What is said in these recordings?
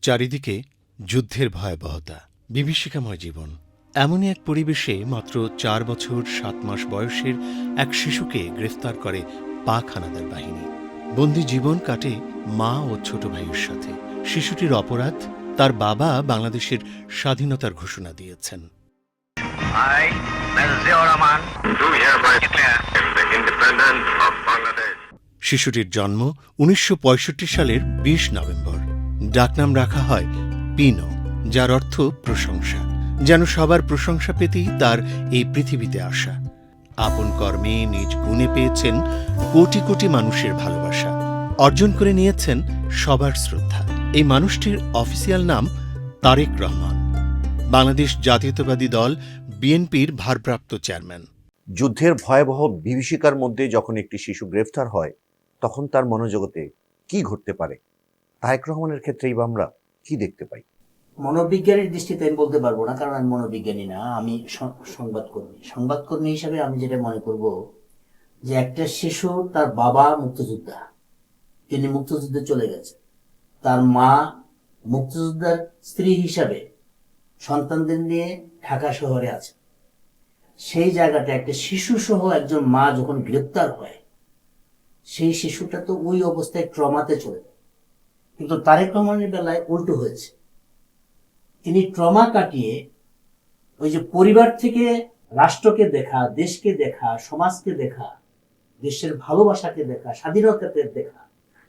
চারিদিকে যুদ্ধের ভয়াবহতা, বিভীষিকাময় জীবন। এমনই এক পরিবেশে মাত্র 4 বছর 7 মাস বয়সের এক শিশুকে গ্রেফতার করে পাক হানাদার বাহিনী। বন্দি জীবন কাটে মা ও ছোট ভাইয়ের সাথে। শিশুটির অপরাধ, তার বাবা বাংলাদেশের স্বাধীনতার ঘোষণা দিয়েছেন। I, Mr. Ziaur Rahman, do hereby declare the independence of Bangladesh. শিশুটির জন্ম 1965 সালের 20 নভেম্বর। ডাকনাম রাখা হয় পিনো, যার অর্থ প্রশংসা। যেন সবার প্রশংসা পেতেই তার এই পৃথিবীতে আসা। আপন কর্মে নিজ গুণে পেয়েছেন কোটি কোটি মানুষের ভালোবাসা, অর্জন করে নিয়েছেন সবার শ্রদ্ধা। এই মানুষটির অফিসিয়াল নাম তারেক রহমান, বাংলাদেশ জাতীয়তাবাদী দল বিএনপির ভারপ্রাপ্ত চেয়ারম্যান। যুদ্ধের ভয়াবহ বিভীষিকার মধ্যে যখন একটি শিশু গ্রেফতার হয়, তখন তার মনোজগতে কি ঘটতে পারে? তারেক রহমানের ক্ষেত্রেই বা আমরা কি দেখতে পাই? মনোবিজ্ঞানের দৃষ্টিতে আমি বলতে পারবো না, কারণ আমি মনোবিজ্ঞানী না, আমি সংবাদকর্মী হিসাবে আমি যেটা মনে করব যে একটা শিশু, তার বাবা মুক্তিযোদ্ধা, তিনি মুক্তিযুদ্ধে চলে গেছে, তার মা মুক্তিযোদ্ধার স্ত্রী হিসাবে সন্তানদের নিয়ে ঢাকা শহরে আছে। সেই জায়গাটা একটা শিশু সহ একজন মা যখন গ্রেপ্তার হয়, সেই শিশুটা তো ওই অবস্থায় ট্রমাতে চলে যায়। কিন্তু তারেক রহমানের বেলায় উল্টো হয়েছে। তিনি ট্রমা কাটিয়ে ওই যে পরিবার থেকে রাষ্ট্রকে দেখা, দেশকে দেখা, সমাজকে দেখা, দেশের ভালোবাসাকে দেখা, স্বাধীনতাকে দেখা,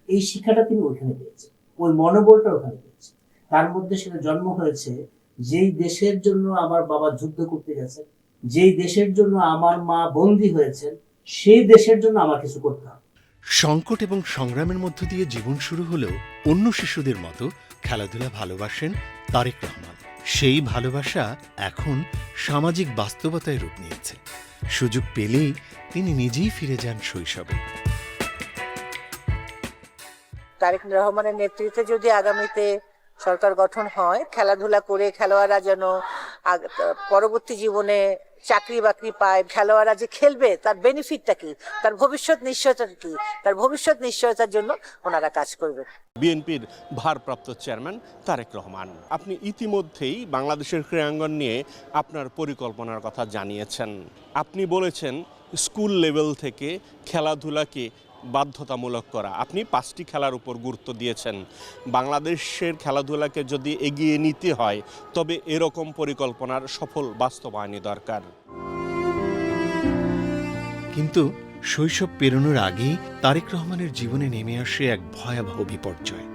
এই শিক্ষাটা তিনি ওইখানে পেয়েছেন, ওই মনোবলটা ওখানে পেয়েছেন। তার মধ্যে সেটা জন্ম হয়েছে, যেই দেশের জন্য আমার বাবা যুদ্ধ করতে গেছেন, যেই দেশের জন্য আমার মা বন্দী হয়েছেন, সেই দেশের জন্য আমার কিছু করতে হবে। সংকট এবং সংগ্রামের মধ্য দিয়ে জীবন শুরু হলেও অন্য শিশুদের মতো খেলাধুলা ভালোবাসেন তারেক রহমান। সেই ভালোবাসা এখন সামাজিক বাস্তবতায় রূপ নিয়েছে। সুযোগ পেলেই তিনি নিজেই ফিরে যান শৈশবে। তারেক রহমানের নেতৃত্বে যদি আগামীতে সরকার গঠন হয়, খেলাধুলা করে খেলোয়াড়রা যেন পরবর্তী জীবনে চাকরি বাকরি পায়, খেলোয়াড়রা যে খেলবে তার বেনিফিটটা কি, তার ভবিষ্যৎ নিশ্চয়তা কি, তার ভবিষ্যৎ নিশ্চয়তার জন্য ওনারা কাজ করবে। বিএনপির ভারপ্রাপ্ত চেয়ারম্যান তারেক রহমান, আপনি ইতিমধ্যেই বাংলাদেশের ক্রীড়াঙ্গন নিয়ে আপনার পরিকল্পনার কথা জানিয়েছেন। আপনি বলেছেন স্কুল লেভেল থেকে খেলাধুলাকে বাধ্যতামূলক করা। আপনি 5টি খেলার উপর গুরুত্ব দিয়েছেন। বাংলাদেশের খেলাধুলাকে যদি এগিয়ে নিতে হয়, তবে এরকম পরিকল্পনার সফল বাস্তবায়নই দরকার। কিন্তু শৈশব পেরোনোর আগেই তারেক রহমানের জীবনে নেমে আসে এক ভয়াবহ বিপর্যয়।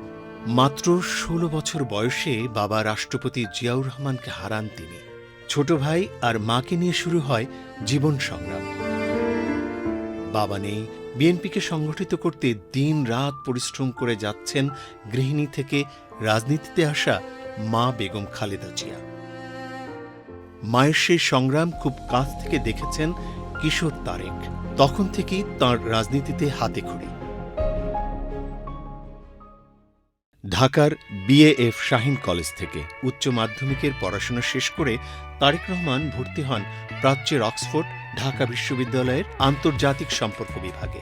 মাত্র 16 বছর বয়সে বাবা রাষ্ট্রপতি জিয়াউর রহমানকে হারান তিনি। ছোট ভাই আর মাকে নিয়ে শুরু হয় জীবন সংগ্রাম। বাবা নেই, বিএনপিকে সংগঠিত করতে দিন রাত পরিশ্রম করে যাচ্ছেন গৃহিণী থেকে রাজনীতিতে আসা মা বেগম খালেদা জিয়া। মায়ের সেই সংগ্রাম খুব কাছ থেকে দেখেছেন কিশোর তারেক। তখন থেকেই তাঁর রাজনীতিতে হাতেখড়ি। ঢাকার বিএএফ শাহীন কলেজ থেকে উচ্চ মাধ্যমিকের পড়াশোনা শেষ করে তারেক রহমান ভর্তি হন প্রাচ্যের অক্সফোর্ড ঢাকা বিশ্ববিদ্যালয়ের আন্তর্জাতিক সম্পর্ক বিভাগে।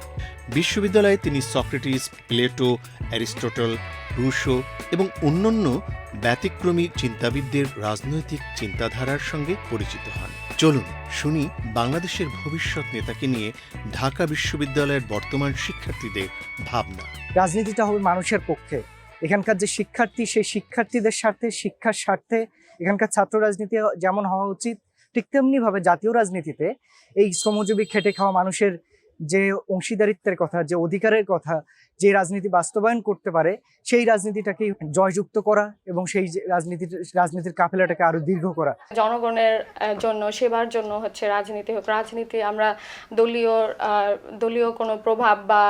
বিশ্ববিদ্যালয়ে তিনি সক্রেটিস, প্লেটো, অ্যারিস্টটল, রুশো এবং অন্যান্য ব্যতিক্রমী চিন্তাবিদদের রাজনৈতিক চিন্তাধারার সঙ্গে পরিচিত হন। চলুন শুনি বাংলাদেশের ভবিষ্যৎ নেতাকে নিয়ে ঢাকা বিশ্ববিদ্যালয়ের বর্তমান শিক্ষার্থীদের ভাবনা। রাজনীতিটা হবে মানুষের পক্ষে। এখানকার যে শিক্ষার্থী, সেই শিক্ষার্থীদের স্বার্থে, শিক্ষার স্বার্থে এখানকার ছাত্র রাজনীতি যেমন হওয়া উচিত, ঠিক তেমনিভাবে জাতীয় রাজনীতিতে এই শ্রমজীবী খেটে খাওয়া মানুষের যে অংশীদারিত্বের কথা, যে অধিকারের কথা, যে রাজনীতি বাস্তবায়ন করতে পারে, সেই রাজনীতিটাকে জয়যুক্ত করা এবং সেই রাজনীতির কাফেলাটাকে আরো দীর্ঘ করা। জনগণের জন্য, সেবার জন্য রাজনীতি হোক। রাজনীতি আমরা দলীয় কোনো প্রভাব বা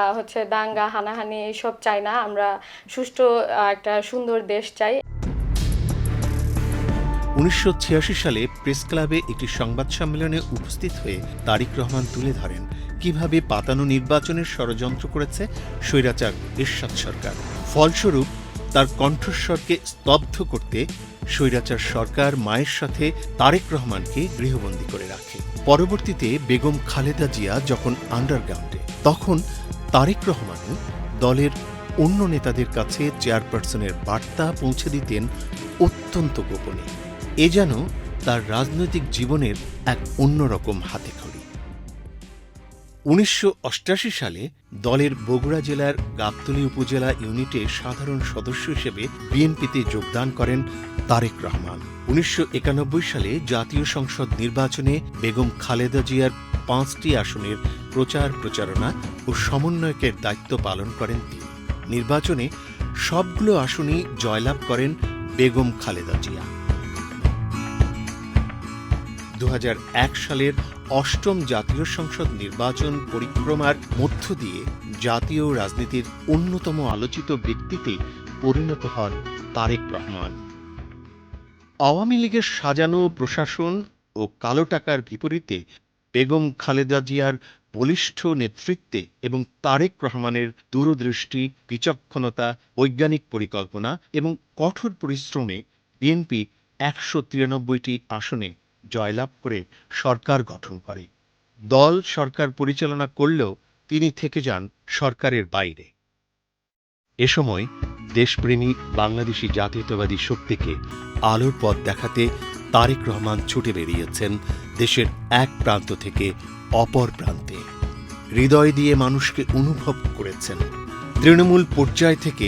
দাঙ্গা হানাহানি এইসব চাই না। আমরা সুষ্ঠু একটা সুন্দর দেশ চাই। 1986 সালে প্রেস ক্লাবে একটি সংবাদ সম্মেলনে উপস্থিত হয়ে তারেক রহমান তুলে ধরেন কিভাবে পাতানো নির্বাচনের ষড়যন্ত্র করেছে স্বৈরাচার এরশাদ সরকার। ফলস্বরূপ তার কণ্ঠস্বরকে স্তব্ধ করতে স্বৈরাচার সরকার মায়ের সাথে তারেক রহমানকে গৃহবন্দী করে রাখে। পরবর্তীতে বেগম খালেদা জিয়া যখন আন্ডারগ্রাউন্ডে, তখন তারেক রহমানও দলের অন্য নেতাদের কাছে চেয়ারপারসনের বার্তা পৌঁছে দিতেন অত্যন্ত গোপনে। এ যেন তার রাজনৈতিক জীবনের এক অন্যরকম হাতেখড়ি। 1988 সালে দলের বগুড়া জেলার গাবতলী উপজেলা ইউনিটে সাধারণ সদস্য হিসেবে বিএনপিতে যোগদান করেন তারেক রহমান। 1991 সালে জাতীয় সংসদ নির্বাচনে বেগম খালেদা জিয়ার 5টি আসনের প্রচারণা ও সমন্বয়কের দায়িত্ব পালন করেন তিনি। নির্বাচনে সবগুলো আসনই জয়লাভ করেন বেগম খালেদা জিয়া। 2001 সালের 8ম জাতীয় সংসদ নির্বাচন পরিক্রমার মধ্য দিয়ে জাতীয় রাজনীতির অন্যতম আলোচিত ব্যক্তিতে পরিণত হন তারেক রহমান। আওয়ামী লীগের সাজানো প্রশাসন ও কালো টাকার বিপরীতে বেগম খালেদা জিয়ার বলিষ্ঠ নেতৃত্বে এবং তারেক রহমানের দূরদৃষ্টি, বিচক্ষণতা, বৈজ্ঞানিক পরিকল্পনা এবং কঠোর পরিশ্রমে বিএনপি 193টি আসনে জয়লাভ করে সরকার গঠন করে। দল সরকার পরিচালনা করলেও তিনি থেকে যান সরকারের বাইরে। এ সময় দেশপ্রেমী বাংলাদেশি জাতীয়তাবাদী শক্তিকে আলোর পথ দেখাতে তারেক রহমান ছুটে বেরিয়েছেন দেশের এক প্রান্ত থেকে অপর প্রান্তে। হৃদয় দিয়ে মানুষকে অনুভব করেছেন। তৃণমূল পর্যায় থেকে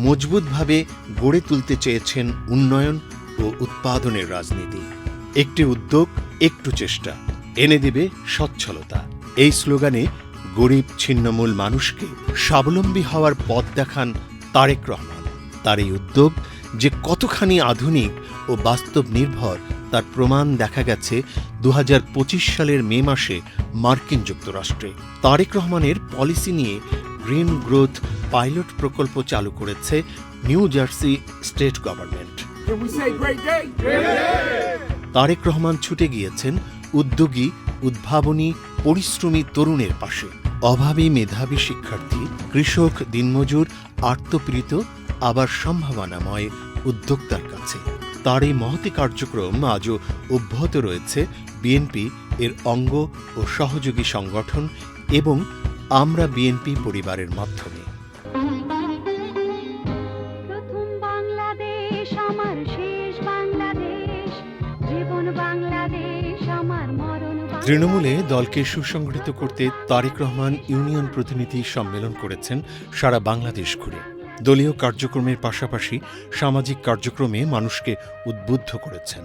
মজবুতভাবে গড়ে তুলতে চেয়েছেন উন্নয়ন ও উৎপাদনের রাজনীতি। একটি উদ্যোগ, একটু চেষ্টা এনে দেবে সচ্ছলতা। এই স্লোগানে গরিব ছিন্নমূল মানুষকে স্বাবলম্বী হওয়ার পথ দেখান তারেক রহমান। তার এই উদ্যোগ যে কতখানি আধুনিক ও বাস্তব নির্ভর তার প্রমাণ দেখা গেছে 2025 সালের মে মাসে মার্কিন যুক্তরাষ্ট্রে। তারেক রহমানের পলিসি নিয়ে গ্রিন গ্রোথ পাইলট প্রকল্প চালু করেছে New Jersey state government. Tarique Rahman ছুটে গিয়েছেন উদ্যোগী, উদ্ভাবনী, পরিশ্রমী তরুণের পাশে। অভাবী মেধাবী শিক্ষার্থী, কৃষক, দিনমজুর, আর্তপীড়িত আবার সম্ভাবনাময় উদ্যোক্তার কাছে। তার এই মহতী কার্যক্রম আজও অব্যাহত রয়েছে বিএনপি, এর অঙ্গ ও সহযোগী সংগঠন এবং আমরা বিএনপি পরিবারের মাধ্যমে। তৃণমূলে দলকে সুসংগঠিত করতে তারেক রহমান ইউনিয়ন প্রতিনিধি সম্মেলন করেছেন সারা বাংলাদেশ ঘুরে। দলীয় কার্যক্রমের পাশাপাশি সামাজিক কার্যক্রমে মানুষকে উদ্বুদ্ধ করেছেন।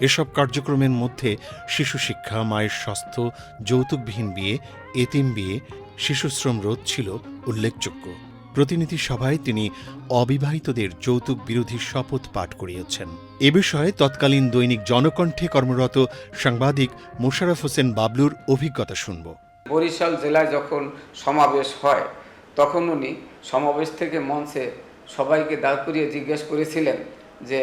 এসব কার্যক্রমের মধ্যে শিশু শিক্ষা, মায়ের স্বাস্থ্য, যৌতুকবিহীন বিয়ে, এতিম বিয়ে, শিশুশ্রম রোধ ছিল উল্লেখযোগ্য। প্রতিনিধি সভায় তিনি অবিবাহিতদের যৌতুক বিরোধী শপথ পাঠ করিয়েছেন। এ বিষয়ে তৎকালীন দৈনিক জনকণ্ঠে কর্মরত সাংবাদিক মোশাররফ হোসেন বাবলুর অভিজ্ঞতা শুনব। বরিশাল জেলায় যখন সমাবেশ হয় তখন উনি সমাবেশ থেকে মঞ্চে সবাইকে দাঁড় করিয়ে জিজ্ঞেস করেছিলেন যে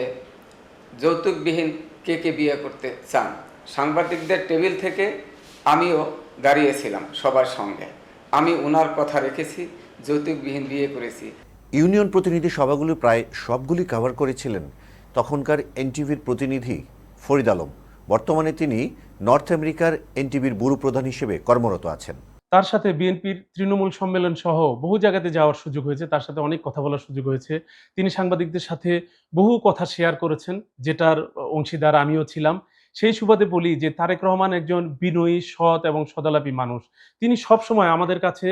যৌতুকবিহীন কে কে বিয়ে করতে চান। সাংবাদিকদের টেবিল থেকে আমিও দাঁড়িয়েছিলাম সবার সঙ্গে। আমি ওনার কথা রেখেছি, যৌতুকবিহীন বিয়ে করেছি। ইউনিয়ন প্রতিনিধি সভাগুলো প্রায় সবগুলি কভার করেছিলেন তখনকার এনটিভির প্রতিনিধি ফরিদ আলম। বর্তমানে তিনি নর্থ আমেরিকার এনটিভির ব্যুরো প্রধান হিসেবে কর্মরত আছেন। তার সাথে বিএনপির তৃণমূল সম্মেলন সহ বহু জায়গাতে যাওয়ার সুযোগ হয়েছে, তার সাথে অনেক কথা বলার সুযোগ হয়েছে। তিনি সাংবাদিকদের সাথে বহু কথা শেয়ার করেছেন, যেটার অংশীদার আমিও ছিলাম। সেই সুবাদে বলি যে তারেক রহমান একজন বিনয়ী, সৎ এবং সদালাপী মানুষ। তিনি সবসময় আমাদের কাছে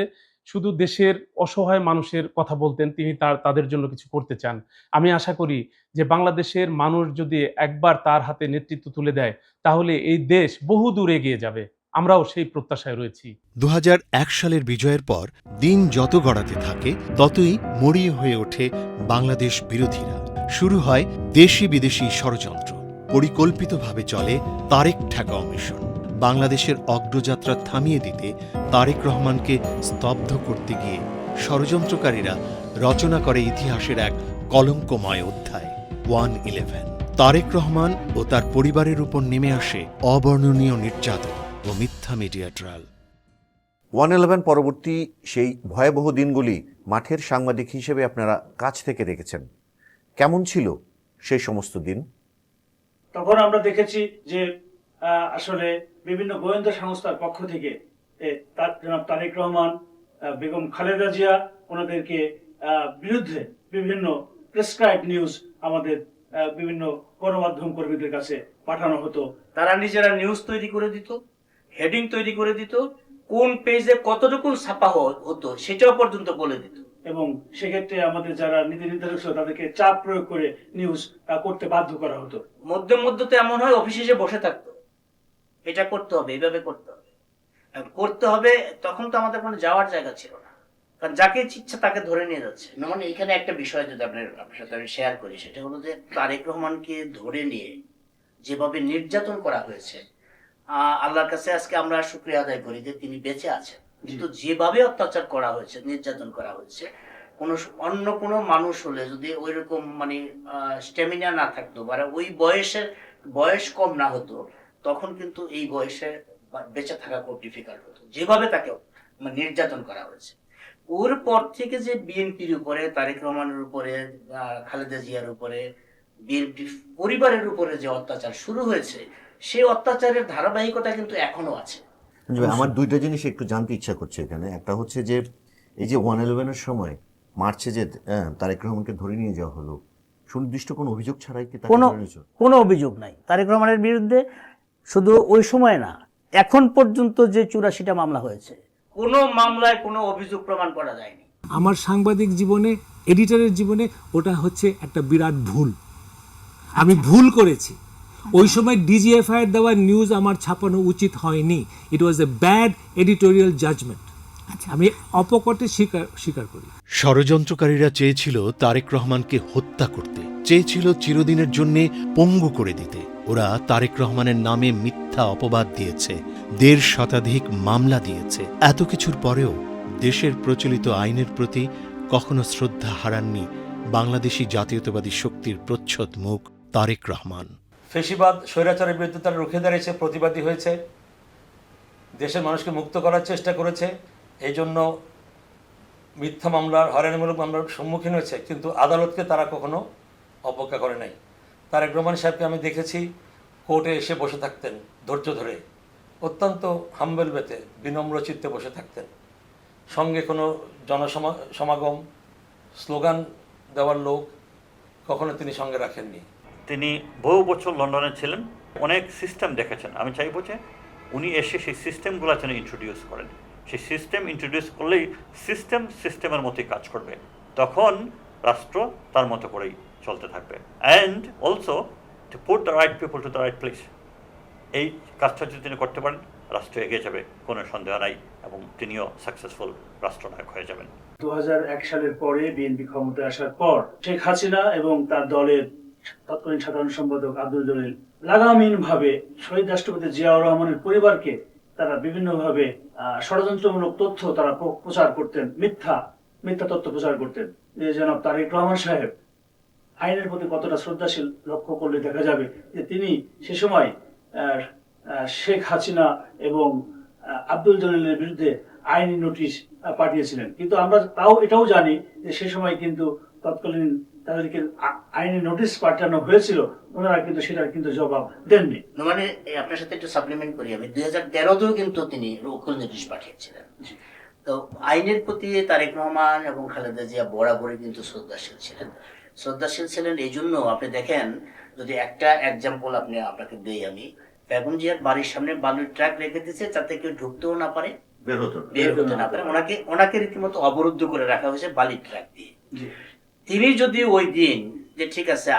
শুধু দেশের অসহায় মানুষের কথা বলতেন, তিনি তাদের জন্য কিছু করতে চান। আমি আশা করি যে বাংলাদেশের মানুষ যদি একবার তার হাতে নেতৃত্ব তুলে দেয় তাহলে এই দেশ বহু দূর এগিয়ে যাবে। আমরাও সেই প্রত্যাশায় রয়েছি। 2001 সালের বিজয়ের পর দিন যত গড়াতে থাকে ততই মরিয়া হয়ে ওঠে বাংলাদেশ বিরোধীরা। শুরু হয় দেশি বিদেশি ষড়যন্ত্র। পরিকল্পিতভাবে চলে তারেক ঠেকাও মিশন। বাংলাদেশের অগ্রযাত্রা থামিয়ে দিতে তারেক রহমানকে স্তব্ধ করতে গিয়ে ষড়যন্ত্রকারীরা রচনা করে ইতিহাসের এক কলঙ্কময় অধ্যায় 1/11। তারেক রহমান ও তার পরিবারের উপর নেমে আসে অবর্ণনীয় নির্যাতন ও মিথ্যা মিডিয়া ট্রায়াল। 1/11 পরবর্তী সেই ভয়াবহ দিনগুলি মাঠের সাংবাদিক হিসেবে আপনারা কাছ থেকে দেখেছেন। কেমন ছিল সেই সমস্ত দিন? তখন আমরা দেখেছি যে আসলে বিভিন্ন গোয়েন্দা সংস্থার পক্ষ থেকে জনাব তারেক রহমান, বেগম খালেদা জিয়া ওনাদেরকে বিরুদ্ধে বিভিন্ন প্রেসক্রাইব নিউজ আমাদের বিভিন্ন গণমাধ্যম কর্মীদের কাছে পাঠানো হতো। তারা নিজেরা নিউজ তৈরি করে দিত, হেডিং তৈরি করে দিত, কোন পেজে কতটুকু ছাপা হতো সেটাও পর্যন্ত বলে দিত। এবং সেক্ষেত্রে আমাদের যারা নীতি নির্ধারক ছিল তাদেরকে চাপ প্রয়োগ করে নিউজ করতে বাধ্য করা হতো। মধ্যে মধ্যে তো এমন হয় অফিসে এসে বসে থাকতো, এটা করতে হবে, এইভাবে করতে হবে, করতে হবে। তখন তো আমাদের কোনো যাওয়ার জায়গা ছিল না, কারণ যাকে ইচ্ছা তাকে ধরে নিয়ে যাচ্ছে। মানে এখানে একটা বিষয় যদি আপনার সাথে আমি শেয়ার করি, সেটা হলো যে তারেক রহমানকে ধরে নিয়ে যেভাবে নির্যাতন করা হয়েছে, আল্লাহর কাছে আজকে আমরা শুকরিয়া আদায় করি যে তিনি বেঁচে আছেন। কিন্তু যেভাবে অত্যাচার করা হয়েছে, নির্যাতন করা হয়েছে, অন্য কোনো মানুষ হলে যদি ওই রকম মানে স্ট্যামিনা না থাকতো বা ওই বয়স কম না হতো, তখন কিন্তু এই বয়সে বেঁচে থাকা খুব ডিফিকাল্ট হতো। যেভাবে তাকে নির্যাতন করা হয়েছে, ওর পর থেকে যে বিএনপির উপরে, তারেক রহমানের উপরে, খালেদা জিয়ার উপরে, বিএনপি পরিবারের উপরে যে অত্যাচার শুরু হয়েছে, সেই অত্যাচারের ধারাবাহিকতা কিন্তু এখনো আছে। আমার দুইটা জিনিস একটু জানতে ইচ্ছা করছে এখানে। একটা হচ্ছে যে এই যে 111-এর সময় মার্চে যে তারেক রহমানকে ধরে নিয়ে যাওয়া হলো, সুনির্দিষ্ট কোনো অভিযোগ ছাড়াই কি তাকে ধরে নিয়েছে? কোনো অভিযোগ নাই তারেক রহমানের বিরুদ্ধে। শুধু ওই সময় না, এখন পর্যন্ত যে 84টা মামলা হয়েছে, কোনো মামলায় কোনো অভিযোগ প্রমাণ করা যায়নি। আমার সাংবাদিক জীবনে, এডিটরের জীবনে ওটা হচ্ছে একটা বিরাট ভুল। আমি ভুল করেছি। ওই সময় ডিজিএফআই এর দেওয়া নিউজ আমার ছাপানো উচিত হয়নি। ইট ওয়াজ এ ব্যাড এডিটোরিয়াল জাজমেন্ট। আমি অপকটে স্বীকার করি। ষড়যন্ত্রকারীরা চেয়েছিল তারেক রহমানকে হত্যা করতে, চেয়েছিল চিরদিনের জন্য পঙ্গু করে দিতে। ওরা তারেক রহমানের নামে মিথ্যা অপবাদ দিয়েছে, 1.5 শতাধিক মামলা দিয়েছে। এত কিছুর পরেও দেশের প্রচলিত আইনের প্রতি কখনো শ্রদ্ধা হারাননি বাংলাদেশি জাতীয়তাবাদী শক্তির প্রচ্ছদ মুখ তারেক রহমান। ফেসিবাদ স্বৈরাচারের বিরুদ্ধে তারা রুখে দাঁড়িয়েছে, প্রতিবাদী হয়েছে, দেশের মানুষকে মুক্ত করার চেষ্টা করেছে। এই জন্য মিথ্যা মামলার, হয়রানিমূলক মামলার সম্মুখীন হয়েছে, কিন্তু আদালতকে তারা কখনো অবজ্ঞা করে নাই। তারেক রহমান সাহেবকে আমি দেখেছি কোর্টে এসে বসে থাকতেন ধৈর্য ধরে, অত্যন্ত হাম্বল বেতে, বিনম্র চিত্তে বসে থাকতেন। সঙ্গে কোনো জনসমাগম, স্লোগান দেওয়ার লোক কখনো তিনি সঙ্গে রাখেননি। তিনি বহু বছর লন্ডনে ছিলেন, অনেক সিস্টেম দেখেছেন। আমি চাইবো যে উনি এসে সেই সিস্টেমগুলো যেন ইন্ট্রোডিউস করেন। সেই সিস্টেম ইন্ট্রোডিউস করলেই সিস্টেমের মতোই কাজ করবে, তখন রাষ্ট্র তার মতো করেই চলতে থাকবে। And also to put the right people to the right place. এই কাজটা যদি তিনি করতে পারেন, রাষ্ট্র এগিয়ে যাবে, কোনো সন্দেহ নাই, এবং তিনিও সাকসেসফুল রাষ্ট্রনায়ক হয়ে যাবেন। 2001 সালের পরে বিএনপি ক্ষমতায় আসার পর শেখ হাসিনা এবং তার দলের তৎকালীন সাধারণ সম্পাদক আব্দুল জলিল লাগামহীনভাবে শহীদ রাষ্ট্রপতি জিয়াউর রহমানের পরিবারকে তারা বিভিন্নভাবে ষড়যন্ত্রমূলক তথ্য তারা প্রচার করতেন, মিথ্যা তথ্য প্রচার করতেন। যে জনাব তারেক রহমান সাহেব আইনের প্রতি কতটা শ্রদ্ধাশীল লক্ষ্য করলে দেখা যাবে যে তিনি সে সময় শেখ হাসিনা এবং আব্দুল জলিলের বিরুদ্ধে আইনি নোটিশ পাঠিয়েছিলেন। কিন্তু আমরা এটাও জানি যে সে সময় কিন্তু তৎকালীন তাদেরকে আইনি নোটিশ পাঠানো হয়েছিল, ওনারা কিন্তু সেটার কিন্তু জবাব দেননি। মানে আপনার সাথে একটু সাপ্লিমেন্ট করি, আমি 2013-তেও কিন্তু তিনি উকিল নোটিশ পাঠিয়েছিলেন। তো আইনের প্রতি তারেক রহমান এবং খালেদা জিয়া বরাবরই কিন্তু শ্রদ্ধাশীল ছিলেন। এই জন্য আপনি দেখেন, যদি একটা এক্সাম্পল আপনাকে দেই, আমি বেগম জিয়ার বাড়ির সামনে বালুর ট্রাক রেখে দিয়েছে যাতে কেউ ঢুকতেও না পারে, বের হতে না পারে। ওনাকে রীতিমতো অবরুদ্ধ করে রাখা হয়েছে বালির ট্রাক দিয়ে। তিনি যদি ওই দিন যে ঠিক আছে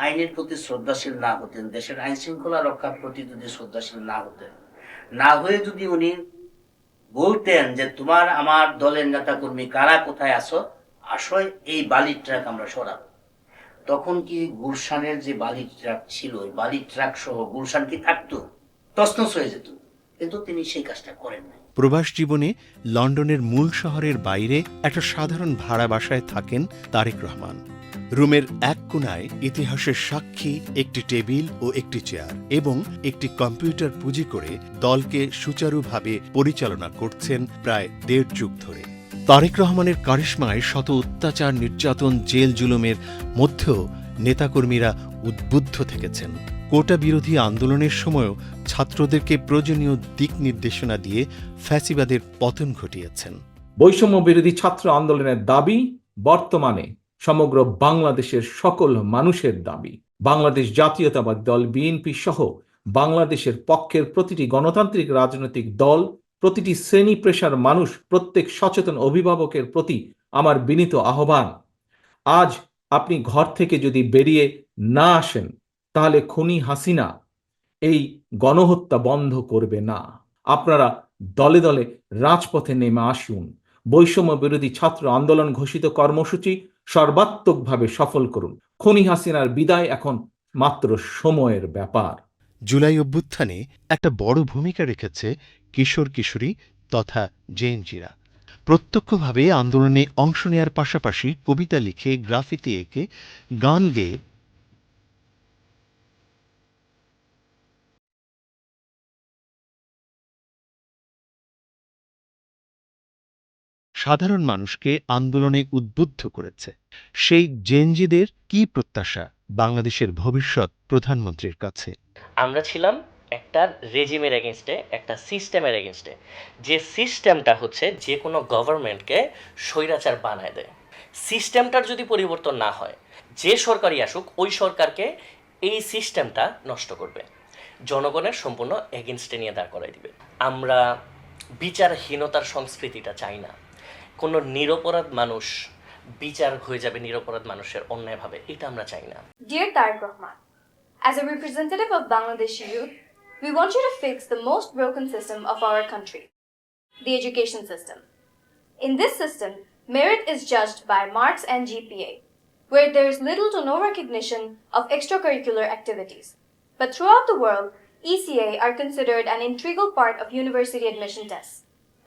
আইনের প্রতি শ্রদ্ধাশীল না হতেন, দেশের আইন শৃঙ্খলা রক্ষার প্রতি যদি শ্রদ্ধাশীল না হতেন, না হয়ে যদি উনি বলতেন যে তোমার আমার দলের নেতা কর্মী কারা কোথায় আসো এই বালির ট্রাক আমরা সরাবো, তখন কি গুলশানের যে বালির ট্রাক ছিল, ওই বালির ট্রাক সহ গুলশান কি থাকতো? তছনছ হয়ে যেত। কিন্তু তিনি সেই কাজটা করেন নাই। প্রবাস জীবনে লন্ডনের মূল শহরের বাইরে একটা সাধারণ ভাড়া বাসায় থাকেন তারেক রহমান। রুমের এক কোণায় ইতিহাসের সাক্ষী একটি টেবিল ও একটি চেয়ার এবং একটি কম্পিউটার পুঁজি করে দলকে সুচারুভাবে পরিচালনা করছেন প্রায় 1.5 যুগ ধরে। তারেক রহমানের কারিশমায় শত অত্যাচার, নির্যাতন, জেল জুলুমের মধ্যেও নেতাকর্মীরা উদ্বুদ্ধ থেকেছেন। কোটা বিরোধী আন্দোলনের সময়ও ছাত্রদেরকে প্রয়োজনীয় দিক নির্দেশনা দিয়ে ফ্যাসিবাদের পতন ঘটিয়েছেন। বৈষম্য বিরোধী ছাত্র আন্দোলনের দাবি বর্তমানে সমগ্র বাংলাদেশের সকল মানুষের দাবি। বাংলাদেশ জাতীয়তাবাদী দল বিএনপি সহ বাংলাদেশের পক্ষের প্রতিটি গণতান্ত্রিক রাজনৈতিক দল, প্রতিটি শ্রেণী পেশার মানুষ, প্রত্যেক সচেতন অভিভাবকের প্রতি আমার বিনীত আহ্বান, আজ আপনি ঘর থেকে যদি বেরিয়ে না আসেন তাহলে খুনি হাসিনা এই গণহত্যা বন্ধ করবে না। আপনারা দলে দলে রাজপথে নেমে আসুন। বৈষম্য বিরোধী ছাত্র আন্দোলন ঘোষিত কর্মসূচি সর্বাত্মকভাবে সফল করুন। খুনি হাসিনার বিদায় এখন মাত্র সময়ের ব্যাপার। জুলাই অভ্যুত্থানে একটা বড় ভূমিকা রেখেছে কিশোর কিশোরী তথা জেএনজিরা। প্রত্যক্ষভাবে আন্দোলনে অংশ নেয়ার পাশাপাশি কবিতা লিখে, গ্রাফিতি এঁকে, গান গেয়ে সাধারণ মানুষকে আন্দোলনে উদ্বুদ্ধ করেছে। সেই জেনজিদের কি প্রত্যাশা বাংলাদেশের ভবিষ্যৎ প্রধানমন্ত্রীর কাছে? আমরা ছিলাম একটা রেজিমের এগেনস্টে, একটা সিস্টেমের এগেনস্টে, যে সিস্টেমটা হচ্ছে যে কোনো গভর্নমেন্টকে স্বৈরাচার বানায় দেয়। সিস্টেমটার যদি পরিবর্তন না হয়, যে সরকারই আসুক ওই সরকারকে এই সিস্টেমটা নষ্ট করবে, জনগণের সম্পূর্ণ এগেনস্টে নিয়ে দাঁড় করাই দিবে। আমরা বিচারহীনতার সংস্কৃতিটা চাই না। কোনো নিরপরাধ মানুষ বিচার হয়ে যাবে নিরপরাধ মানুষের অন্যায়ভাবে, এটা আমরা চাই না। Dear Tariq Rahman, as a representative of Bangladeshi youth, we want you to fix the most broken system of our country, the education system. In this system, merit is judged by marks and GPA, where there is little to no recognition of extracurricular activities. But throughout the world, ECA are considered an integral part of university admission tests.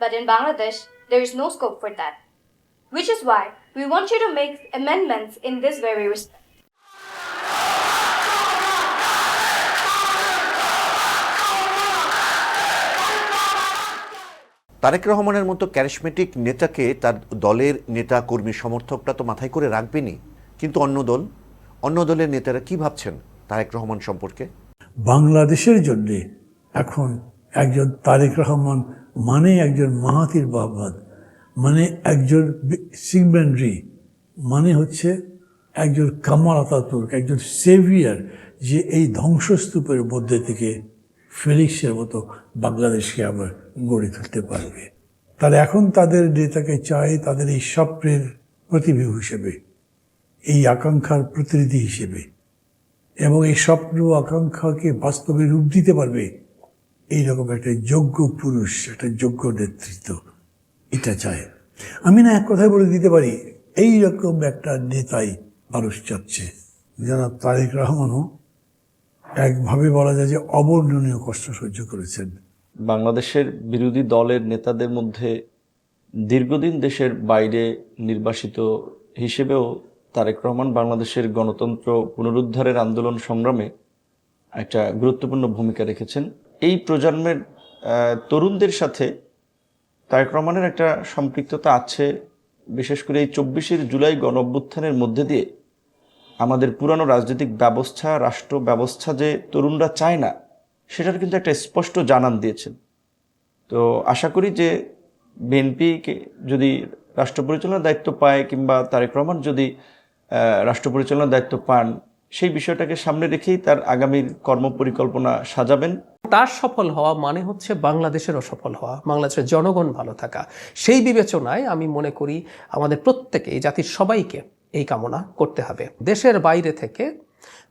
But in Bangladesh, there is no scope for that, which is why we want you to make amendments in this very respect. Tarique রহমানের মতো charismatic নেতাকে তার দলের নেতা কর্মী সমর্থকরা তো মাথায় করে রাখবেনই, কিন্তু অন্য দলের নেতারা কি ভাবছেন তারেক রহমান সম্পর্কে? বাংলাদেশের জন্য এখন একজন তারেক রহমান মানে একজন মাহাতির বাবাদ, মানে একজন সিগমেন্ড্রি, মানে হচ্ছে একজন কামাল আতাতুর্ক, একজন সেভিয়ার, যে এই ধ্বংসস্তূপের মধ্যে থেকে ফেলিক্সের মতো বাংলাদেশকে আবার গড়ে তুলতে পারবে। তারা এখন তাদের নেতাকে চায় তাদের এই স্বপ্নের প্রতিবিম্ব হিসেবে, এই আকাঙ্ক্ষার প্রতিনিধি হিসেবে, এবং এই স্বপ্ন আকাঙ্ক্ষাকে বাস্তবে রূপ দিতে পারবে এইরকম একটা যোগ্য পুরুষ, একটা যোগ্য নেতৃত্ব, এটা চায়। আমি না এক কথায় বলে দিতে পারি, এইরকম একটা নেতাই মানুষ চাচ্ছে। যারা তারেক রহমানও একভাবে বলা যায় যে অবর্ণনীয় কষ্ট সহ্য করেছেন। বাংলাদেশের বিরোধী দলের নেতাদের মধ্যে দীর্ঘদিন দেশের বাইরে নির্বাসিত হিসেবেও তারেক রহমান বাংলাদেশের গণতন্ত্র পুনরুদ্ধারের আন্দোলন সংগ্রামে একটা গুরুত্বপূর্ণ ভূমিকা রেখেছেন। এই প্রজন্মের তরুণদের সাথে তারেক রহমানের একটা সম্পৃক্ততা আছে, বিশেষ করে এই 24শে জুলাই গণ অভ্যুত্থানের মধ্যে দিয়ে আমাদের পুরানো রাজনৈতিক ব্যবস্থা, রাষ্ট্র ব্যবস্থা যে তরুণরা চায় না, সেটার কিন্তু একটা স্পষ্ট জানান দিয়েছেন। তো আশা করি যে বিএনপিকে যদি রাষ্ট্র পরিচালনার দায়িত্ব পায়, কিংবা তারেক রহমান যদি রাষ্ট্র পরিচালনার দায়িত্ব পান, সেই বিষয়টাকে সামনে রেখেই তার আগামীর কর্মপরিকল্পনা সাজাবেন। তার সফল হওয়া মানে হচ্ছে বাংলাদেশেরও সফল হওয়া, বাংলাদেশের জনগণ ভালো থাকা। সেই বিবেচনায় আমি মনে করি আমাদের প্রত্যেকে, এই জাতির সবাইকে এই কামনা করতে হবে। দেশের বাইরে থেকে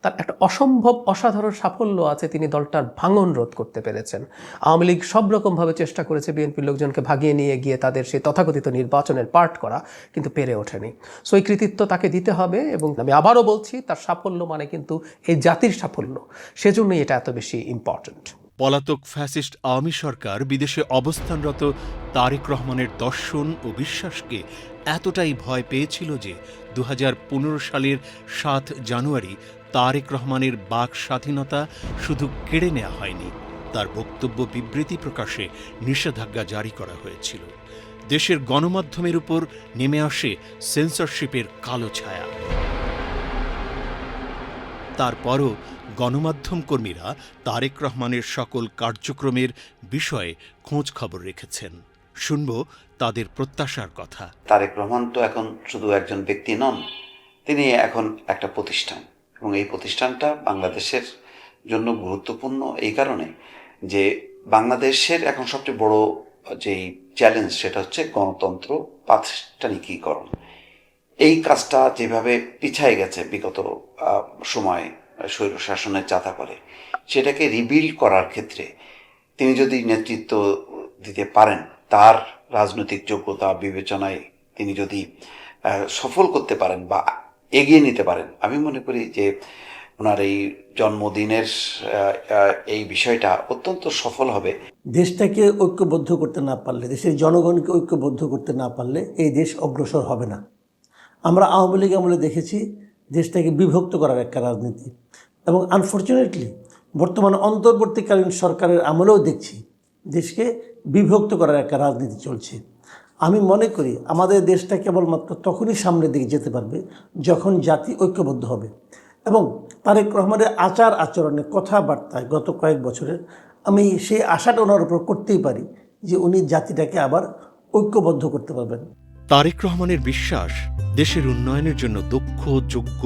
তার একটা অসম্ভব অসাধারণ সাফল্য আছে, তিনি দলটার ভাঙন রোধ করতে পেরেছেন। আওয়ামী লীগ সব রকমভাবে চেষ্টা করেছে বিএনপির লোকজনকে ভাগিয়ে নিয়ে গিয়ে তাদের সেই তথাকথিত নির্বাচনের পার্ট করা, কিন্তু পেরে ওঠেনি। সো এই কৃতিত্ব তাকে দিতে হবে, এবং আমি আবারও বলছি তার সাফল্য মানে কিন্তু এই জাতির সাফল্য, সেজন্যই এটা এত বেশি ইম্পর্ট্যান্ট। পলাতক ফ্যাসিস্ট আওয়ামী সরকার বিদেশে অবস্থানরত তারেক রহমানের দর্শন ও বিশ্বাসকে এতটাই ভয় পেয়েছিল যে 2015 সালের 7 জানুয়ারি তারেক রহমানের বাক স্বাধীনতা শুধু কেড়ে নেওয়া হয়নি, তার বক্তব্য বিবৃতি প্রকাশে নিষেধাজ্ঞা জারি করা হয়েছিল। দেশের গণমাধ্যমের উপর নেমে আসে সেন্সরশিপের কালো ছায়া। তারপরও গণমাধ্যম কর্মীরা তারেক রহমানের সকল কার্যক্রমের বিষয়ে খোঁজ খবর রেখেছেন। শুনব তাদের প্রত্যাশার কথা। তারেক রহমান তো এখন শুধু একজন ব্যক্তি নন, তিনি এখন একটা প্রতিষ্ঠান, এবং এই প্রতিষ্ঠানটা বাংলাদেশের জন্য গুরুত্বপূর্ণ এই কারণে যে বাংলাদেশের এখন সবচেয়ে বড় যেই চ্যালেঞ্জ সেটা হচ্ছে গণতন্ত্র প্রাতিষ্ঠানিকীকরণ। এই কাজটা যেভাবে পিছায় গেছে বিগত সময় স্বৈর শাসনের চাঁদা করে, সেটাকে রিবিল্ড করার ক্ষেত্রে তিনি যদি নেতৃত্ব দিতে পারেন, তার রাজনৈতিক যোগ্যতা বিবেচনায় তিনি যদি সফল করতে পারেন বা এগিয়ে নিতে পারেন, আমি মনে করি যে ওনার এই জন্মদিনের এই বিষয়টা অত্যন্ত সফল হবে। দেশটাকে ঐক্যবদ্ধ করতে না পারলে, দেশের জনগণকে ঐক্যবদ্ধ করতে না পারলে এই দেশ অগ্রসর হবে না। আমরা আওয়ামী লীগ আমলে দেখেছি দেশটাকে বিভক্ত করার একটা রাজনীতি, এবং আনফর্চুনেটলি বর্তমান অন্তর্বর্তীকালীন সরকারের আমলেও দেখছি দেশকে বিভক্ত করার একটা রাজনীতি চলছে। আমি মনে করি আমাদের দেশটা কেবলমাত্র তখনই সামনের দিকে যেতে পারবে যখন জাতি ঐক্যবদ্ধ হবে, এবং তারেক রহমানের আচার আচরণে কথাবার্তায় গত কয়েক বছরের আমি সেই আশাটা ওনার উপর করতেই পারি যে উনি জাতিটাকে আবার ঐক্যবদ্ধ করতে পারবেন। তারেক রহমানের বিশ্বাস, দেশের উন্নয়নের জন্য দক্ষ, যোগ্য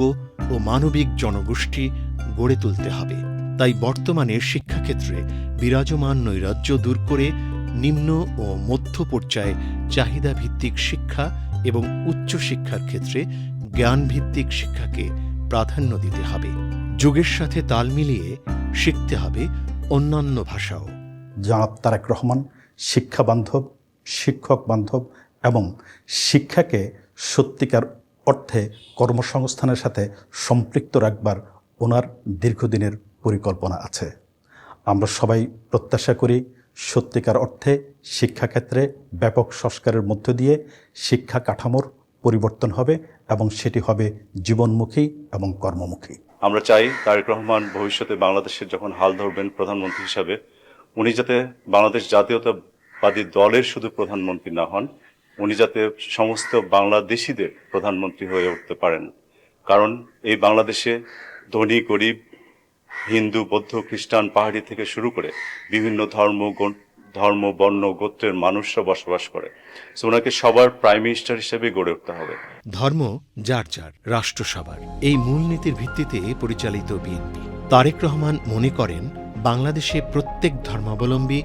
ও মানবিক জনগোষ্ঠী গড়ে তুলতে হবে। তাই বর্তমানে শিক্ষাক্ষেত্রে বিরাজমান নৈরাজ্য দূর করে নিম্ন ও মধ্য পর্যায়ে চাহিদাভিত্তিক শিক্ষা এবং উচ্চশিক্ষার ক্ষেত্রে জ্ঞানভিত্তিক শিক্ষাকে প্রাধান্য দিতে হবে। যুগের সাথে তাল মিলিয়ে শিখতে হবে অন্যান্য ভাষাও। জনাব তারেক রহমান শিক্ষা বান্ধব, শিক্ষক বান্ধব এবং শিক্ষাকে সত্যিকার অর্থে কর্মসংস্থানের সাথে সম্পৃক্ত রাখবার ওনার দীর্ঘদিনের পরিকল্পনা আছে। আমরা সবাই প্রত্যাশা করি সত্যিকার অর্থে শিক্ষাক্ষেত্রে ব্যাপক সংস্কারের মধ্য দিয়ে শিক্ষা কাঠামোর পরিবর্তন হবে এবং সেটি হবে জীবনমুখী এবং কর্মমুখী। আমরা চাই তারেক রহমান ভবিষ্যতে বাংলাদেশের যখন হাল ধরবেন প্রধানমন্ত্রী হিসাবে, উনি যাতে বাংলাদেশ জাতীয়তাবাদী দলের শুধু প্রধানমন্ত্রী না হন, উনি যাতে সমস্ত বাংলাদেশিদের প্রধানমন্ত্রী হয়ে উঠতে পারেন। কারণ এই বাংলাদেশে ধনী গরিব, হিন্দু বৌদ্ধ খ্রিস্টান পাহাড়ি থেকে শুরু করে বিভিন্ন ধর্ম বর্ণ গোত্রের মানুষরা বসবাস করে। সো ওনাকে সবার প্রাইম মিনিস্টার হিসেবে গড়ে উঠতে হবে। ধর্ম যার যার, রাষ্ট্র সবার, এই মূলনীতির ভিত্তিতে পরিচালিত বিএনপি। তারেক রহমান মনে করেন বাংলাদেশে প্রত্যেক ধর্মাবলম্বী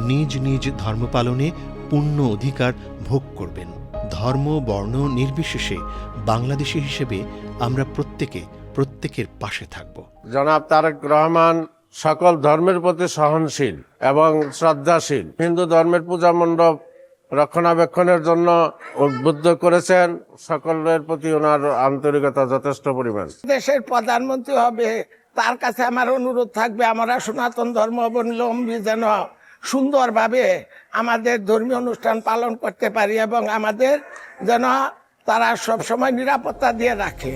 নিজ নিজ ধর্ম পালনে পূর্ণ অধিকার ভোগ করবেন। ধর্ম বর্ণ নির্বিশেষে বাংলাদেশী হিসেবে আমরা প্রত্যেকের পাশে থাকব। জনাব তারেক রহমান সকল ধর্মের প্রতি সহনশীল এবং শ্রদ্ধাশীল। হিন্দু ধর্মের পূজা মণ্ডপ রক্ষণাবেক্ষণের জন্য উদ্বুদ্ধ করেছেন। সকলের প্রতি ওনার আন্তরিকতা যথেষ্ট পরিমাণ। দেশের প্রধানমন্ত্রী হবে, তার কাছে আমার অনুরোধ থাকবে আমরা সনাতন ধর্মাবলম্বী যেন সুন্দরভাবে আমাদের ধর্মীয় অনুষ্ঠান পালন করতে পারি এবং আমাদের যেন তারা সবসময় নিরাপত্তা দিয়ে রাখে।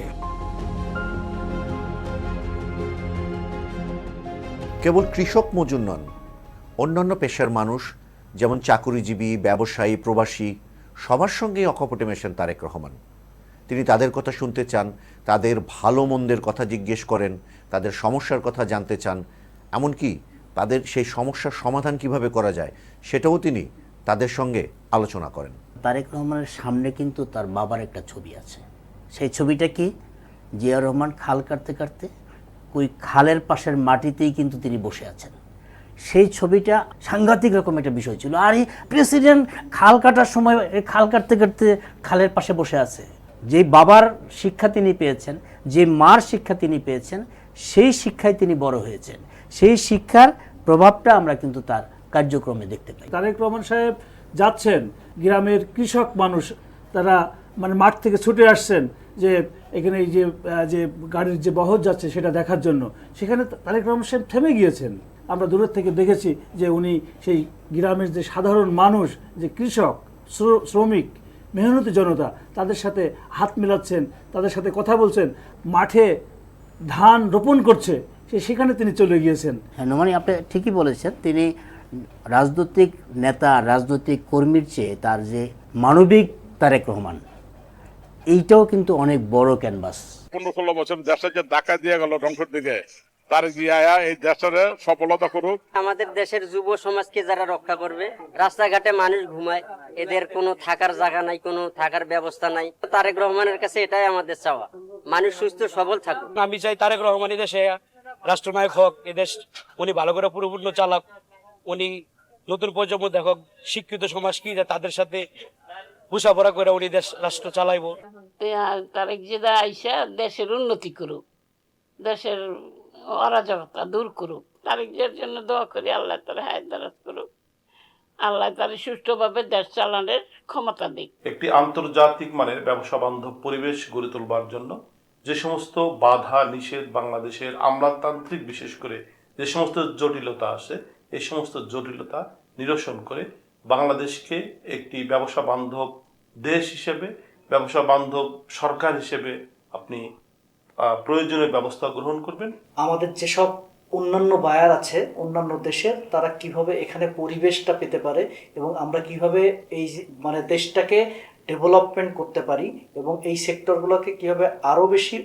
কেবল কৃষক মজুর নন, অন্যান্য পেশার মানুষ যেমন চাকুরিজীবী, ব্যবসায়ী, প্রবাসী সবার সঙ্গেই অকপটে মেশেন তারেক রহমান। তিনি তাদের কথা শুনতে চান, তাদের ভালো মন্দের কথা জিজ্ঞেস করেন, তাদের সমস্যার কথা জানতে চান, এমনকি তাদের সেই সমস্যার সমাধান কিভাবে করা যায় সেটাও তিনি তাদের সঙ্গে আলোচনা করেন। তারেক রহমানের সামনে কিন্তু তার বাবার একটা ছবি আছে। সেই ছবিটা কি? জিয়াউর রহমান খাল কাটতে কাটতে ওই খালের পাশের মাটিতেই কিন্তু তিনি বসে আছেন। সেই ছবিটা সাংঘাতিক রকম একটা বিষয় ছিল। আর এই প্রেসিডেন্ট খাল কাটার সময় খাল কাটতে কাটতে খালের পাশে বসে আছে। যে বাবার শিক্ষা তিনি পেয়েছেন, যে মার শিক্ষা তিনি পেয়েছেন, সেই শিক্ষায় তিনি বড় হয়েছেন। সেই শিক্ষার প্রভাবটা আমরা কিন্তু তার কার্যক্রমে দেখতে পাই। তারেক রহমান সাহেব যাচ্ছেন, গ্রামের কৃষক মানুষ তারা মাঠ থেকে ছুটে আসছেন যে এখানে এই যে গাড়ির যে বহর যাচ্ছে সেটা দেখার জন্য। সেখানে তারেক রহমান সাহেব থেমে গিয়েছেন। আমরা দূরের থেকে দেখেছি যে উনি সেই গ্রামের যে সাধারণ মানুষ, যে কৃষক, শ্রমিক, মেহনতি জনতা, তাদের সাথে হাত মেলাচ্ছেন, তাদের সাথে কথা বলছেন। মাঠে ধান রোপণ করছে, সেখানে তিনি চলে গিয়েছেন। হ্যাঁ, নোমানি আপনি ঠিকই বলেছেন। তিনি রাজনৈতিক নেতা, রাজনৈতিক কর্মীর চেয়ে তার যে মানবিক তারেক রহমান, এইটাও কিন্তু অনেক বড় ক্যানভাস। 15-16 বছর দেশে যে ডাকা দিয়ে গেল ধ্বংসের দিকে, তার জিয়া এই দেশের সফলতা করুক। আমাদের দেশের যুব সমাজকে যারা রক্ষা করবে, রাস্তাঘাটে মানুষ ঘুমায়, এদের কোনো থাকার জায়গা নাই, কোনো থাকার ব্যবস্থা নাই। তারেক রহমানের কাছে এটাই আমাদের চাওয়া, মানুষ সুস্থ সবল থাকুক। আমি চাই তারেক রহমান দেশে রাষ্ট্রনায়ক হোক, এদেশ উনি ভালো করে পরিপূর্ণ চালাক, উনি নতুন প্রজন্ম দেখো শিক্ষিত সমাজ কি তাদের সাথে বোঝাপড়া করে উনি দেশ রাষ্ট্র চালাইবো। তারেক জিয়া আইসা দেশের উন্নতি করুক, দেশের অরাজকতা দূর করুক। তারেক জিয়ার জন্য দোয়া করি, আল্লাহ তার হায়াত দারাজ করুক, আল্লাহ তার সুষ্ঠুভাবে দেশ চালানোর ক্ষমতা দিক। একটি আন্তর্জাতিক মানের ব্যবসা বান্ধব পরিবেশ গড়ে তোলবার জন্য যে সমস্ত বাধা নিষেধ বাংলাদেশের আমলাতান্ত্রিক বিশেষ করে যে সমস্ত জটিলতা আসে, এই সমস্ত জটিলতা নিরসন করে বাংলাদেশকে একটি ব্যবসা বান্ধব দেশ হিসেবে, ব্যবসা বান্ধব সরকার হিসেবে আপনি প্রয়োজনীয় ব্যবস্থা গ্রহণ করবেন। আমাদের যেসব অন্যান্য বায়ার আছে অন্যান্য দেশের, তারা কিভাবে এখানে পরিবেশটা পেতে পারে এবং আমরা কিভাবে এই মানে দেশটাকে ডেভেলপমেন্ট করতে পারি এবং এই সেক্টরগুলোকে কিভাবে আরও বেশি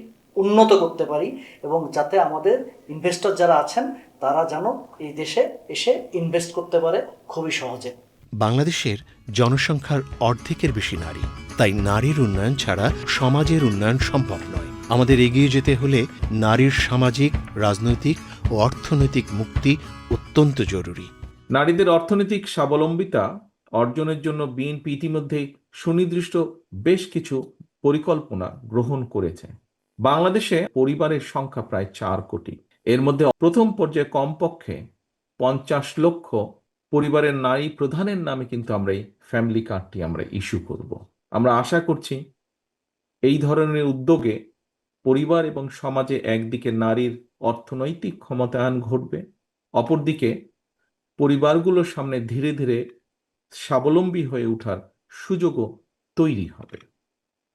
উন্নত করতে পারি এবং যাতে আমাদের ইনভেস্টর যারা আছেন তারা যেন এই দেশে এসে ইনভেস্ট করতে পারে খুবই সহজে। বাংলাদেশের জনসংখ্যার অর্ধেকের বেশি নারী, তাই নারীর উন্নয়ন ছাড়া সমাজের উন্নয়ন সম্ভব নয়। আমাদের এগিয়ে যেতে হলে নারীর সামাজিক, রাজনৈতিক ও অর্থনৈতিক মুক্তি অত্যন্ত জরুরি। নারীদের অর্থনৈতিক স্বাবলম্বিতা অর্জনের জন্য বিএনপি ইতিমধ্যেই সুনির্দিষ্ট বেশ কিছু পরিকল্পনা গ্রহণ করেছে। বাংলাদেশে পরিবারের সংখ্যা প্রায় 4 কোটি। এর মধ্যে প্রথম পর্যায়ে কমপক্ষে 50 লক্ষ পরিবারের নারী প্রধানের নামে কিন্তু আমরা এই ফ্যামিলি কার্ডটি আমরা ইস্যু করব। আমরা আশা করছি এই ধরনের উদ্যোগে পরিবার এবং সমাজে একদিকে নারীর অর্থনৈতিক ক্ষমতায়ন ঘটবে, অপরদিকে পরিবারগুলোর সামনে ধীরে ধীরে স্বাবলম্বী হয়ে ওঠার সুযোগও তৈরি হবে।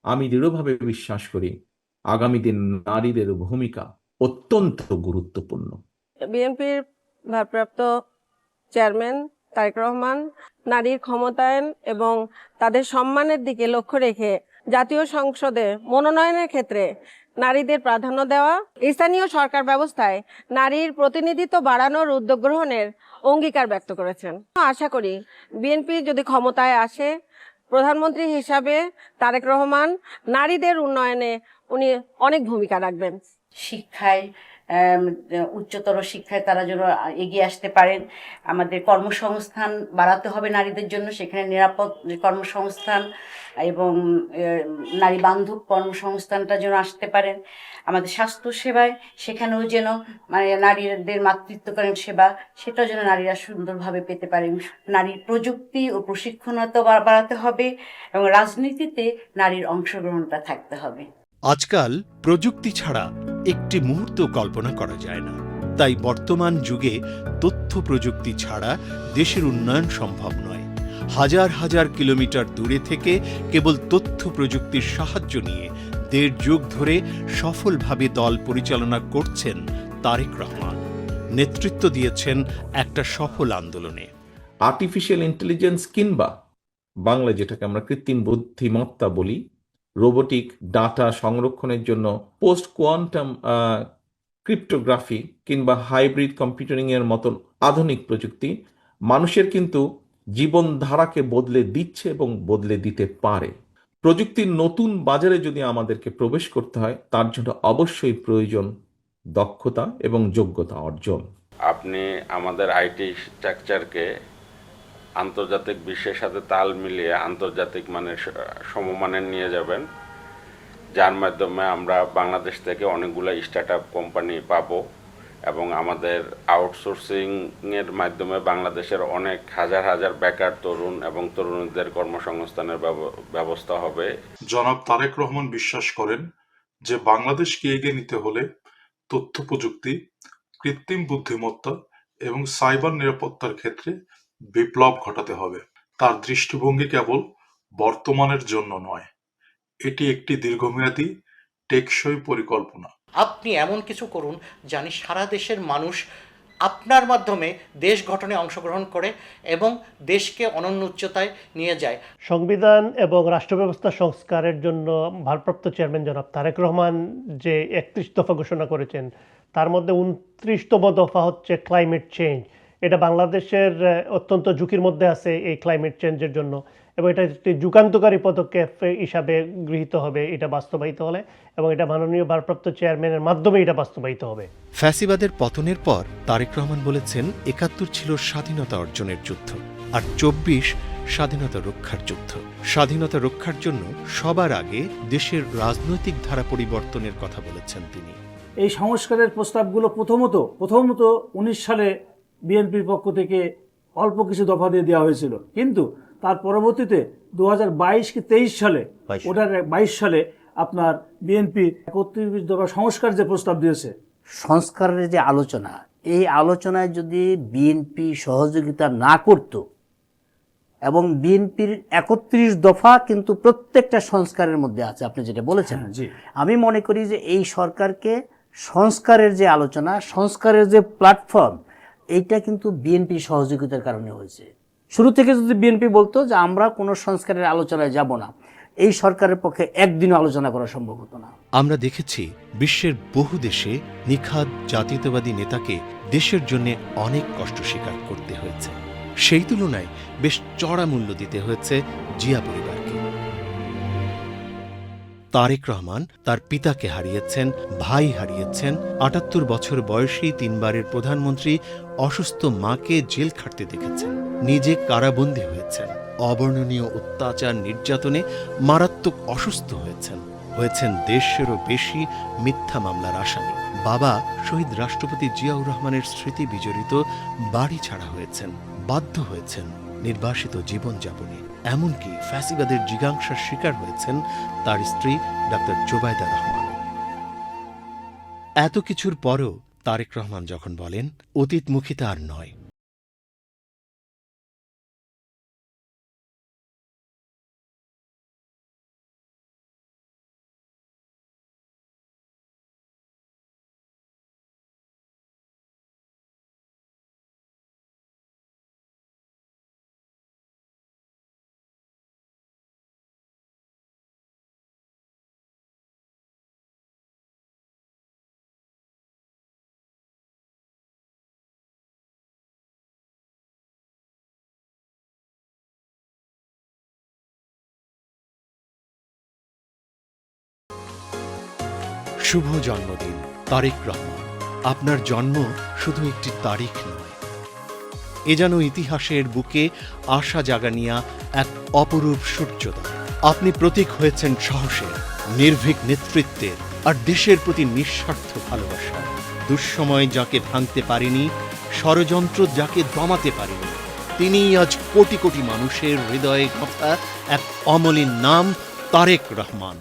আমি দৃঢ়ভাবে বিশ্বাস করি আগামী দিন নারীদের ভূমিকা অত্যন্ত গুরুত্বপূর্ণ। বিএনপির ভারপ্রাপ্ত চেয়ারম্যান তারেক রহমান নারীর ক্ষমতায়ন এবং তাদের সম্মানের দিকে লক্ষ্য রেখে জাতীয় সংসদে মনোনয়নের ক্ষেত্রে নারীদের প্রাধান্য দেওয়া, স্থানীয় সরকার ব্যবস্থায় নারীর প্রতিনিধিত্ব বাড়ানোর উদ্যোগ গ্রহণের অঙ্গীকার ব্যক্ত করেছেন। আশা করি বিএনপি যদি ক্ষমতায় আসে, প্রধানমন্ত্রী হিসাবে তারেক রহমান নারীদের উন্নয়নে উনি অনেক ভূমিকা রাখবেন। শিক্ষায়, উচ্চতর শিক্ষায় তারা যেন এগিয়ে আসতে পারেন। আমাদের কর্মসংস্থান বাড়াতে হবে নারীদের জন্য, সেখানে নিরাপদ কর্মসংস্থান এবং নারী বান্ধব কর্মসংস্থানটা যেন আসতে পারেন। আমাদের স্বাস্থ্য সেবায় সেখানেও যেন মানে নারীদের মাতৃত্বকালীন সেবা সেটাও যেন নারীরা সুন্দরভাবে পেতে পারেন। নারীর প্রযুক্তি ও প্রশিক্ষণতা বাড়াতে হবে এবং রাজনীতিতে নারীর অংশগ্রহণটা থাকতে হবে। আজকাল প্রযুক্তি ছাড়া একটি মুহূর্ত কল্পনা করা যায় না। তাই বর্তমান যুগে তথ্য প্রযুক্তি ছাড়া দেশের উন্নয়ন সম্ভব নয়। হাজার হাজার কিলোমিটার দূরে থেকে কেবল তথ্য প্রযুক্তির সাহায্য নিয়ে 1.5 যুগ ধরে সফলভাবে দল পরিচালনা করছেন তারেক রহমান। নেতৃত্ব দিয়েছেন একটা সফল আন্দোলনে। আর্টিফিশিয়াল ইন্টেলিজেন্স কিংবা বাংলা যেটাকে আমরা কৃত্রিম বুদ্ধিমত্তা বলি, রোবোটিক ডাটা সংরক্ষণের জন্য পোস্ট কোয়ান্টাম ক্রিপ্টোগ্রাফি কিংবা হাইব্রিড কম্পিউটারিং এর মতন আধুনিক প্রযুক্তি মানুষের কিন্তু জীবনধারাকে বদলে দিচ্ছে এবং বদলে দিতে পারে। প্রযুক্তির নতুন বাজারে যদি আমাদেরকে প্রবেশ করতে হয়, তার জন্য অবশ্যই প্রয়োজন দক্ষতা এবং যোগ্যতা অর্জন। আপনি আমাদের আইটি স্ট্রাকচারকে আন্তর্জাতিক বিশ্বের সাথে তাল মিলিয়ে আন্তর্জাতিক মানের সমমানের নিয়ে যাবেন, যার মাধ্যমে আমরা বাংলাদেশ থেকে অনেকগুলো স্টার্টআপ কোম্পানি পাবো এবং আমাদের আউটসোর্সিংয়ের মাধ্যমে বাংলাদেশের অনেক হাজার হাজার বেকার তরুণ এবং তরুণীদের কর্মসংস্থানের ব্যবস্থা হবে। জনাব তারেক রহমান বিশ্বাস করেন যে বাংলাদেশকে এগিয়ে নিতে হলে তথ্য প্রযুক্তি, কৃত্রিম বুদ্ধিমত্তা এবং সাইবার নিরাপত্তার ক্ষেত্রে বিপ্লব ঘটাতে হবে। তার দৃষ্টিভঙ্গি কেবল বর্তমানের জন্য নয়, এটি একটি দীর্ঘমেয়াদী টেকসই পরিকল্পনা। আপনি এমন কিছু করুন জানি সারা দেশের মানুষ আপনার মাধ্যমে দেশ গঠনে অংশগ্রহণ করে এবং দেশকে অনন্য উচ্চতায় নিয়ে যায়। সংবিধান এবং রাষ্ট্র ব্যবস্থা সংস্কারের জন্য ভারপ্রাপ্ত চেয়ারম্যান জনাব তারেক রহমান যে 31 দফা ঘোষণা করেছেন, তার মধ্যে 29তম দফা হচ্ছে ক্লাইমেট চেঞ্জ। এটা বাংলাদেশের অত্যন্ত ঝুঁকির মধ্যে আছে এই ক্লাইমেট চেঞ্জের জন্য, এবং এটা একটি যুগান্তকারী পদক্ষেপ হিসাবে গৃহীত হবে এটা বাস্তবায়িত হলে, এবং এটা মাননীয় ভারপ্রাপ্ত চেয়ারম্যানের মাধ্যমে এটা বাস্তবায়িত হবে। ফ্যাসিবাদের পতনের পর তারেক রহমান বলেছেন ৭১ ছিল স্বাধীনতা অর্জনের যুদ্ধ, আর ২৪ স্বাধীনতা রক্ষার যুদ্ধ। স্বাধীনতা রক্ষার জন্য সবার আগে দেশের রাজনৈতিক ধারা পরিবর্তনের কথা বলেছেন তিনি। এই সংস্কারের প্রস্তাবগুলো প্রথমত 19 সালে বিএনপির পক্ষ থেকে অল্প কিছু দফা দিয়ে দেওয়া হয়েছিল, কিন্তু তার পরবর্তীতে 2022 কি 23 সালে, ওটার 22 সালে আপনার বিএনপি 31 দফা সংস্কার যে প্রস্তাব দিয়েছে, সংস্কারের যে আলোচনা, এই আলোচনায় যদি বিএনপি সহযোগিতা না করত, এবং বিএনপির 31 দফা কিন্তু প্রত্যেকটা সংস্কারের মধ্যে আছে, আপনি যেটা বলেছেন, আমি মনে করি যে এই সরকারকে সংস্কারের যে আলোচনা, সংস্কারের যে প্ল্যাটফর্ম, এইটা কিন্তু বিএনপি সহযোগিতার কারণে হয়েছে। শুরু থেকে যদি বিএনপি বলতো যে আমরা কোনো সংস্কারের আলোচনায় যাব না, এই সরকারের পক্ষে একদিনও আলোচনা করা সম্ভব হতো না। আমরা দেখেছি বিশ্বের বহু দেশে নিখাদ জাতীয়তাবাদী নেতাকে দেশের জন্য অনেক কষ্ট স্বীকার করতে হয়েছে। সেই তুলনায় বেশ চড়া মূল্য দিতে হয়েছে জিয়া পরিবারকে। তারেক রহমান তার পিতাকে হারিয়েছেন, ভাই হারিয়েছেন, ৭৮ বছর বয়সী 3 বারের প্রধানমন্ত্রী অসুস্থ মাকে জেল খাটতে দেখেছেন, নিজে কারাবন্দী হয়েছেন, অবর্ণনীয় অত্যাচার নির্যাতনে মারাত্মক অসুস্থ হয়েছেন দেশেরও বেশি মিথ্যা মামলার আসামি। বাবা শহীদ রাষ্ট্রপতি জিয়াউর রহমানের স্মৃতি বিজড়িত বাড়ি ছাড়া হয়েছেন, বাধ্য হয়েছেন নির্বাসিত জীবনযাপনে। এমনকি ফ্যাসিবাদের জিজ্ঞাসার শিকার হয়েছেন তার স্ত্রী ডাক্তার জোবায়দা রহমান। এত কিছুর পরও তারেক রহমান যখন বলেন অতীতমুখিতা আর নয়, শুভ জন্মদিন তারেক রহমান। আপনার জন্ম শুধু একটি তারিখ নয়, এ যেন ইতিহাসের বুকে আশা জাগানিয়া এক অপরূপ সূর্যোদয়। আপনি প্রতীক হয়েছেন সাহসের, নির্ভীক নেতৃত্বের, আর দেশের প্রতি নিঃস্বার্থ ভালোবাসা। দুঃসময় যাকে ভাঙতে পারেনি, ষড়যন্ত্র যাকে দমাতে পারেনি, তিনিই আজ কোটি কোটি মানুষের হৃদয়ে কথা এক অমলিন নাম, তারেক রহমান।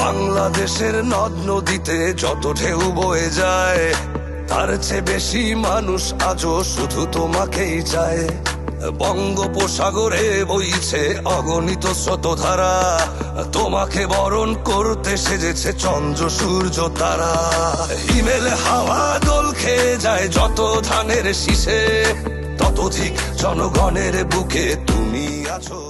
বাংলাদেশের নদ নদীতে যত ঢেউ বয়ে যায়, তার চেয়ে বেশি মানুষ আজও শুধু তোমাকেই চায়। বঙ্গোপসাগরে বইছে অগণিত স্রোতধারা, তোমাকে বরণ করতে সেজেছে চন্দ্র সূর্য তারা। হিমেল হাওয়া দোল খেয়ে যায় যত ধানের শীষে, ততোধিক জনগণের বুকে তুমি আছো।